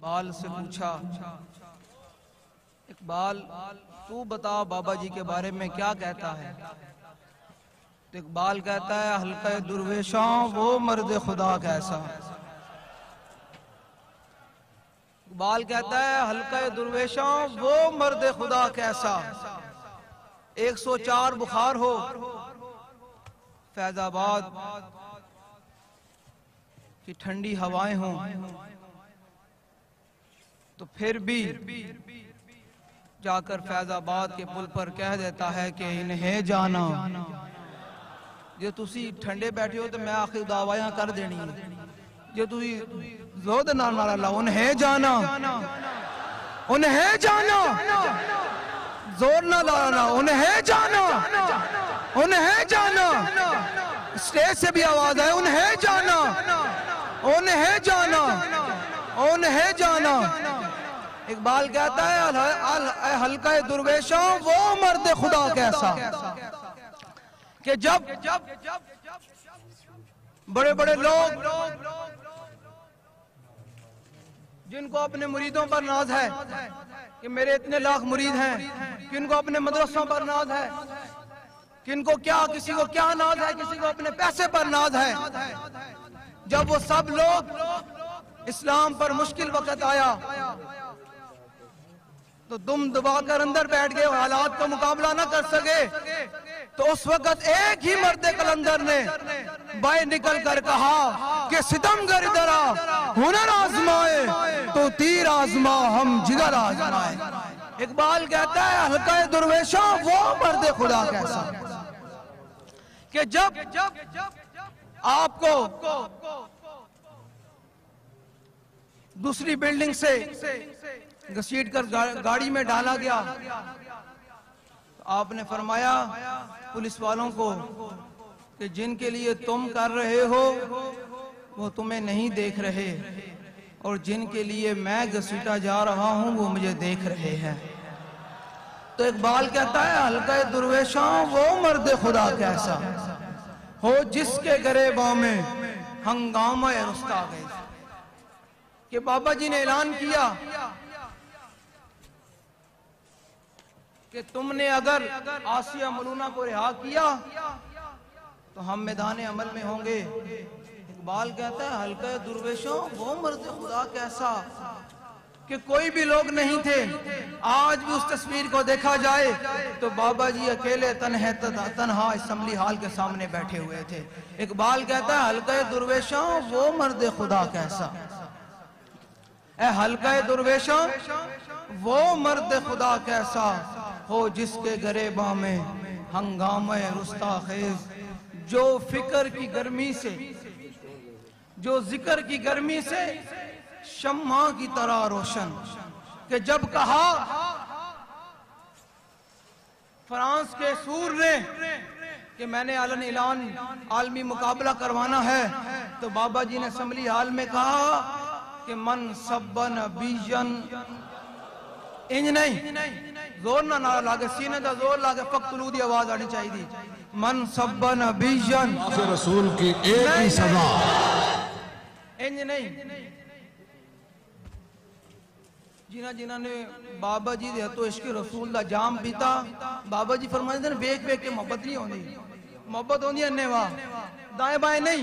اقبال سے پوچھا، اقبال تو بتا بابا جی کے بارے میں کیا کہتا ہے؟ تو اقبال کہتا ہے حلقہ درویشاں وہ مرد خدا کیسا۔ اقبال کہتا ہے حلقہ درویشاں وہ مرد خدا کیسا، 104 بخار ہو، فیض آباد کی ٹھنڈی ہوائیں ہوں، تو پھر بھی جا کر فیض آباد کے پل پر کہہ دیتا ہے کہ انہیں جانا، جو تسی ٹھنڈے بیٹھے ہو تو میں آخر دعویاں کر دینی ہے، جو تسی زود نہ نعرہ لا انہیں جانا، انہیں جانا، زور نہ لانا، انہیں جانا، انہیں جانا، اسٹیج سے بھی آواز ہے انہیں جانا، انہیں جانا، انہیں جانا۔ اقبال کہتا ہے حلقہ درویشاں وہ مرد خدا کیسا، کہ جب بڑے بڑے لوگ جن کو اپنے مریدوں پر ناز ہے کہ میرے اتنے لاکھ مرید ہیں، کن کو اپنے مدرسوں پر ناز ہے، کن کو کیا، کسی کو کیا ناز ہے، کسی کو اپنے پیسے پر ناز ہے، جب وہ سب لوگ اسلام پر مشکل وقت آیا تو دم دبا کر اندر بیٹھ گئے، حالات کا مقابلہ نہ کر سکے، تو اس وقت ایک ہی مرد قلندر نے باہر نکل کر کہا کہ ستمگر ادھر آ، ہنر آزمائے تو تیر آزما ہم جگر آزمائے۔ اقبال کہتا ہے حلقہ درویشاں وہ مرد خدا کیسا، کہ جب آپ کو دوسری بلڈنگ سے گھسیٹ کر گاڑی میں ڈالا گیا، آپ نے فرمایا پولیس والوں کو کہ جن کے لیے تم کر رہے ہو وہ تمہیں نہیں دیکھ رہے، اور جن کے لیے میں گھسیٹا جا رہا ہوں وہ مجھے دیکھ رہے ہیں۔ تو اقبال کہتا ہے حلقہ درویشاں وہ مرد خدا کیسا ہو جس کے گریباں میں ہنگامہ رستا گئے، کہ بابا جی نے اعلان کیا کہ تم نے اگر آسیہ ملونہ کو رہا کیا تو ہم میدان عمل میں ہوں گے۔ اقبال کہتا ہے حلقہ درویشوں وہ مرد خدا کیسا، کہ کوئی بھی لوگ نہیں تھے۔ آج بھی اس تصویر کو دیکھا جائے تو بابا جی اکیلے تنہا اسمبلی ہال کے سامنے بیٹھے ہوئے تھے۔ اقبال کہتا ہے حلقہ درویشوں وہ مرد خدا کیسا، اے حلقہ درویشوں وہ مرد خدا کیسا ہو جس کے گریباں میں ہنگامہ رستا خیز، جو فکر کی گرمی سے، جو ذکر کی گرمی سے شمع کی طرح روشن، کہ جب کہا فرانس کے سور نے کہ میں نے اعلان عالمی مقابلہ کروانا ہے، تو بابا جی نے اسمبلی ہال میں کہا کہ من سبن بیجن انج نہیں، زور نہ نعرہ لاگے، سینے دا زور لاگے، فقتلو دی آواز آنی چاہی دی، من سبن بیجن رسول کی ایک ہی سزا، انج نہیں۔ جنہ نے بابا جی دے تو عشق رسول دا جام پیتا، بابا جی فرمائے دیں بیک بیک کے محبت نہیں ہوندی، محبت ہوندی ہے انہیں واہ، دائیں بائیں نہیں،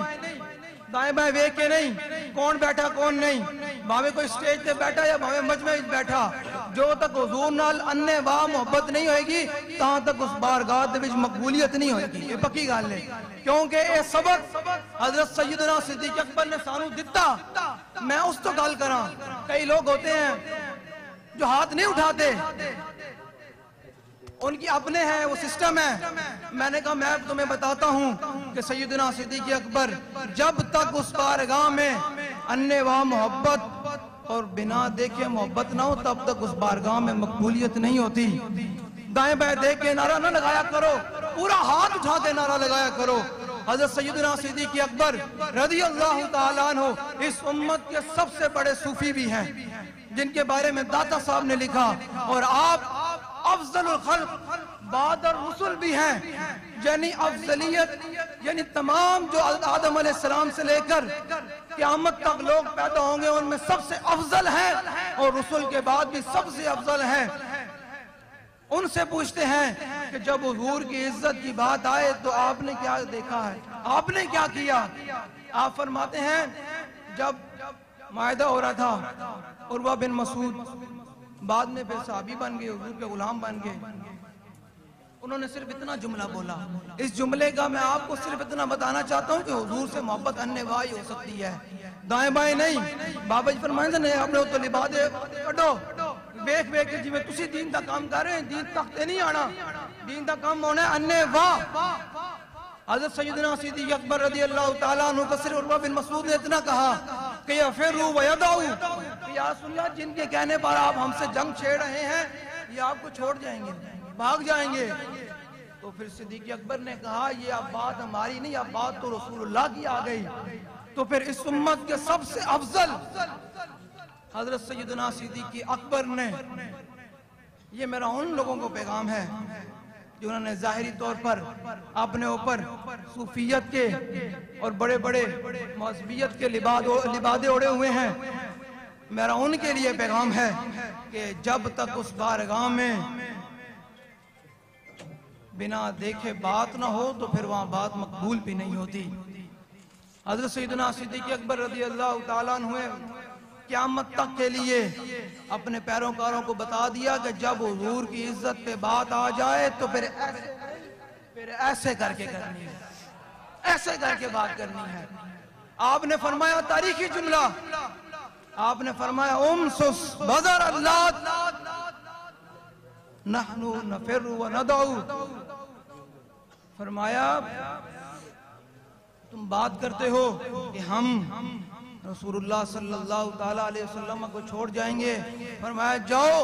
دائیں بائیں بیک کے نہیں، کون بیٹھا کون نہیں، بھاوے کوئی سٹیج تے بیٹھا یا بھاوے مجمع بیٹھا، جو تک حضور نال انہیں واہ محبت نہیں ہوئے گی تاں تک اس بارگاہ دے وچ مقبولیت نہیں ہوئے گی۔ یہ پکی گال ہے، کیونکہ اے سبق حضرت سیدنا صدیق اکبر نے سانو دیتا۔ میں اس تو گال کراں، کئی لوگ ہوتے ہیں جو ہاتھ نہیں اٹھاتے، ان کی اپنے ہیں، وہ سسٹم ہے۔ میں نے کہا میں تمہیں بتاتا ہوں کہ سیدنا صدیق اکبر جب تک اس بارگاہ میں انواع محبت اور بنا دیکھے محبت نہ ہو تب تک اس بارگاہ میں مقبولیت نہیں ہوتی۔ دائیں بائیں دیکھ کے نعرہ نہ لگایا کرو، پورا ہاتھ اٹھا کے نعرہ لگایا کرو۔ حضرت سیدنا صدیق اکبر رضی اللہ تعالیٰ عنہ اس امت کے سب سے بڑے صوفی بھی ہیں، جن کے بارے میں داتا صاحب نے لکھا، اور آپ افضل الخلق بعد الرسل بھی ہیں، یعنی افضلیت، یعنی تمام جو آدم علیہ السلام سے لے کر قیامت تک لوگ پیدا ہوں گے ان میں سب سے افضل ہیں اور رسول کے بعد بھی سب سے افضل ہیں۔ ان سے پوچھتے ہیں کہ جب حضور کی عزت کی بات آئے تو آپ نے کیا دیکھا ہے، آپ نے کیا کیا؟ آپ فرماتے ہیں جب معاہدہ ہو رہا تھا، عروہ بن مسعود بعد میں پھر صحابی بن گئے، حضور کے غلام بن گئے، انہوں نے صرف اتنا جملہ بولا۔ اس جملے کا میں آپ کو صرف اتنا بتانا چاہتا ہوں کہ حضور سے محبت انواعی ہو سکتی ہے، دائیں بائیں نہیں۔ بابا جی فرمائیں تھے نہیں اپنے تو لبادے کٹو ویکھ ویکھ کے جی میں تسی دین دا کام کر رہے ہیں، دین تک تے نہیں آنا، دین دا کام ہونا ہے انواع۔ حضرت سیدنا صدیق اکبر رضی اللہ تعالیٰ عنہ کو صرف عروہ بن مسعود نے اتنا کہا کہ یفروا ویدعوا، یا رسول اللہ جن کے کہنے پر آپ ہم سے جنگ چھیڑ رہے ہیں یہ آپ کو چھوڑ جائیں گے، بھاگ جائیں گے۔ تو پھر صدیق اکبر نے کہا یہ اب بات ہماری نہیں، اب بات تو رسول اللہ کی آ گئی۔ تو پھر اس امت کے سب سے افضل حضرت سیدنا صدیق اکبر نے، یہ میرا ان لوگوں کو پیغام ہے جنہوں نے ظاہری طور پر اپنے اوپر صوفیت کے اور بڑے بڑے مذہبیت کے لبادے اڑے ہوئے ہیں، میرا ان کے لیے پیغام ہے کہ جب تک اس بارگاہ میں بنا دیکھے بات نہ ہو تو پھر وہاں بات مقبول بھی نہیں ہوتی۔ حضرت سیدنا صدیق اکبر رضی اللہ تعالیٰ عنہ قیامت تک کے لیے اپنے پیروکاروں کو بتا دیا کہ جب حضور کی عزت پہ بات آ جائے تو پھر ایسے کر کے کرنی ہے، ایسے کر کے بات کرنی ہے۔ آپ نے فرمایا تاریخی جملہ، آپ نے فرمایا امسس بدر اللہ نحنو نفر و ندعو، فرمایا تم بات کرتے ہو کہ ہم رسول اللہ صلی اللہ تعالیٰ علیہ وسلم کو چھوڑ جائیں گے، فرمایا جاؤ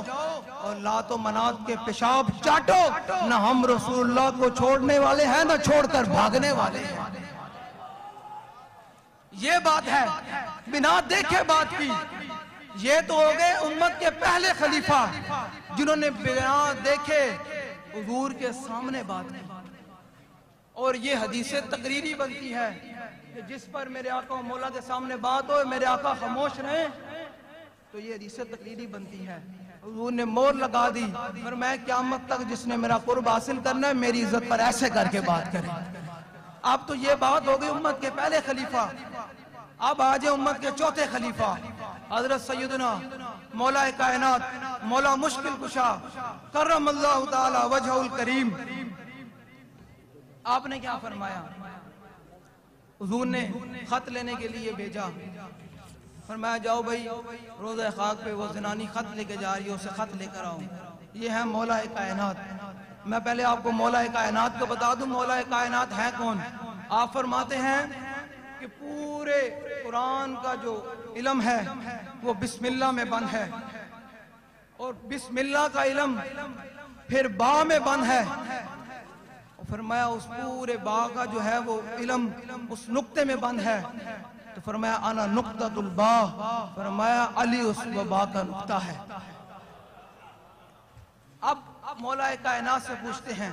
اور لات و منات کے پیشاب چاٹو، نہ ہم رسول اللہ کو چھوڑنے والے ہیں نہ چھوڑ کر بھاگنے والے ہیں۔ یہ بات ہے بنا دیکھے بات کی۔ یہ تو ہو گئے امت کے پہلے خلیفہ جنہوں نے بنا دیکھے حضور کے سامنے بات کی، اور یہ حدیث تقریری بنتی ہے کہ جس پر میرے آقا و مولا کے سامنے بات ہو میرے آقا خاموش رہیں تو یہ حدیث تقریری بنتی ہے۔ حضور نے مور لگا دی، فرمایا قیامت تک جس نے میرا قرب حاصل کرنا ہے میری عزت پر ایسے کر کے بات کرے۔ اب تو یہ بات ہو گئی امت کے پہلے خلیفہ، اب آج امت کے چوتھے خلیفہ حضرت سیدنا مولا کائنات مولا مشکل کشا کرم اللہ تعالی وجہ الکریم، آپ نے کیا فرمایا؟ حضور نے خط لینے کے لیے بھیجا، فرمایا جاؤ بھائی روضہ خاک پہ وہ زنانی خط لے کے جا رہی ہے اسے خط لے کر آؤں۔ یہ ہے مولا کائنات۔ میں پہلے آپ کو مولا کائنات کو بتا دوں مولا کائنات ہے کون۔ آپ فرماتے ہیں کہ پورے قرآن کا جو علم ہے وہ بسم اللہ میں بند ہے، اور بسم اللہ کا علم پھر با میں بند ہے، فرمایا اس پورے با کا جو ہے وہ علم اس نقطے میں بند ہے، تو فرمایا انا نقطۃ البا، فرمایا علی اس با کا نقطہ ہے۔ اب مولا کائنات سے پوچھتے ہیں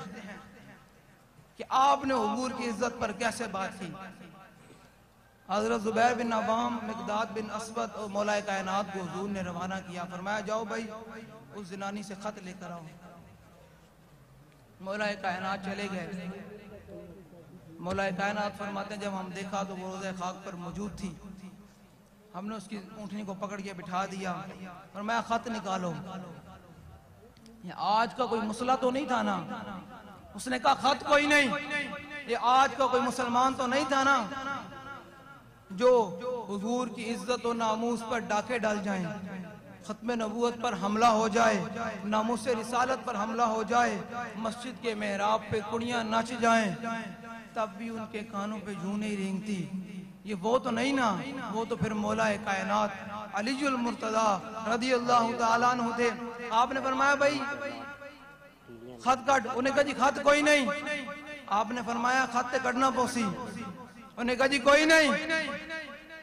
کہ آپ نے حضور کی عزت پر کیسے بات کی؟ حضرت زبیر بن عوام، مقداد بن اسود اور مولا کائنات کو حضور نے روانہ کیا، فرمایا جاؤ بھائی اس زنانی سے خط لے کر آؤ۔ مولا کائنات چلے گئے۔ مولا کائنات فرماتے ہیں جب ہم دیکھا تو وہ روضہ خاک پر موجود تھی، ہم نے اس کی اونٹنی کو پکڑ کے بٹھا دیا، فرمایا خط نکالو۔ یہ آج کا کوئی مسئلہ تو نہیں تھا نا، اس نے کہا خط کوئی نہیں، یہ آج کا کوئی مسلمان تو نہیں تھا نا جو حضور کی عزت و ناموس پر ڈاکے ڈال جائیں، ختم نبوت پر حملہ ہو جائے، ناموس رسالت پر حملہ ہو جائے، مسجد کے محراب پہ کڑیاں ناچ جائیں، تب بھی ان کے کانوں پہ جوں نہیں رینگتی۔ یہ وہ تو نہیں نا، وہ تو پھر مولا کائنات علی المرتضی رضی اللہ تعالیٰ عنہ تھے۔ آپ نے فرمایا بھائی خط کٹ، انہیں کہا جی خط کوئی نہیں۔ آپ نے فرمایا خط کٹنا پوسی، انہیں کہا جی کوئی نہیں۔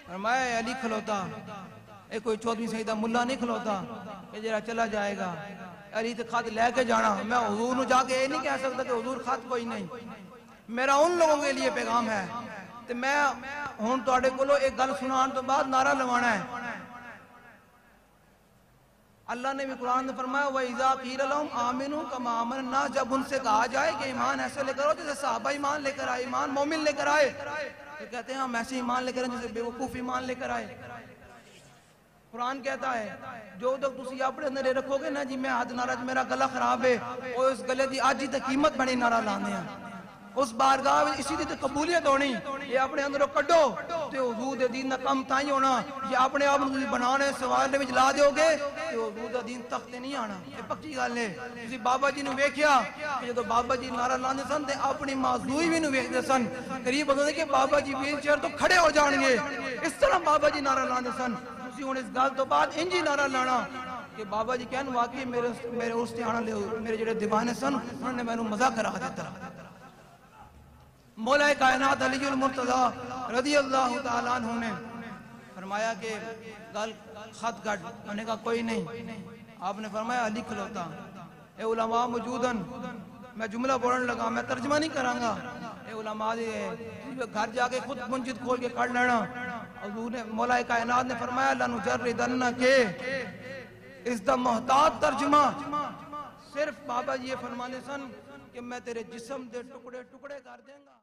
فرمایا علی کھلوتا، کوئی 14ویں سیدہ ملا نہیں کھلوتا کہ جرا چلا جائے گا، علی تو خط لے کے جانا، میں حضور نو جا کے یہ نہیں کہہ سکتا کہ حضور خط کوئی نہیں۔ میرا ان لوگوں کے لیے پیغام ہے تے میں ہن تواڈے کولوں ایک گل سنان تو بعد نعرہ لوانا ہے. اللہ نے بھی قرآن میں فرمایا وَإِذَا قِيلَ لَهُمْ آمِنُوا كَمَا آمَنَ النَّاسُ, جب ان سے کہا جائے کہ ایمان ایسے لے کر آؤ جیسے صحابہ ایمان لے کر آئے, ایمان مومن لے کر آئے, تو کہتے ہیں ہم ایسے ایمان لے کر آئے جیسے بیوقوف ایمان لے کر آئے. قرآن کہتا ہے جو تک تسی اپنے اندر یہ رکھو گے نا جی میں حد نعرہ میرا گلا خراب ہے اور اس گلے دی آج ہی تے قیمت بڑی نعرہ لانے ہیں, اس بارگاہ اسی دی تے قبولیت ہونی, یہ اپنے اندروں کڈو تے حضور دے دین دا کم تائیں ہونا. یہ اپنے آپ تسی بنانے سوارنے وچ لا دیو گے تے حضور دا دین تخت تے نہیں آنا. یہ پکی گل ہے. تسی بابا جی نو ویکھیا کہ جدوں بابا جی نعرہ لاندے سن تے اپنی معذوری وی نو ویکھدے سن, قریب ہوندے کہ بابا جی ویل چیئر تو کھڑے ہو جان گے, اس طرح بابا جی نعرہ لاندے سن. تسی ہن اس گل تو بعد انجی نعرہ لانا کہ بابا جی کہن واقعی میرے اس تے آنا لے میرے جڑے دیوانے سن انہوں نے مینوں مزہ کرا دیتا. مولا کائنات علی المرتضی رضی اللہ تعالیٰ عنہ نے فرمایا کہ گل خط گڑ, میں نے کہا کوئی نہیں. آپ نے فرمایا علی کھلوتا, اے علماء موجودن, میں جملہ پڑھنے لگا, میں ترجمہ نہیں کراں گا. اے علماء گھر جا کے خود منجد کھول کے کر لینا. حضور نے مولا کائنات نے فرمایا لَنُجَرِّدَنَّكَ, اس دا محتاط ترجمہ صرف بابا جی یہ فرمانے سن کہ میں تیرے جسم دے ٹکڑے ٹکڑے کر دیں گا.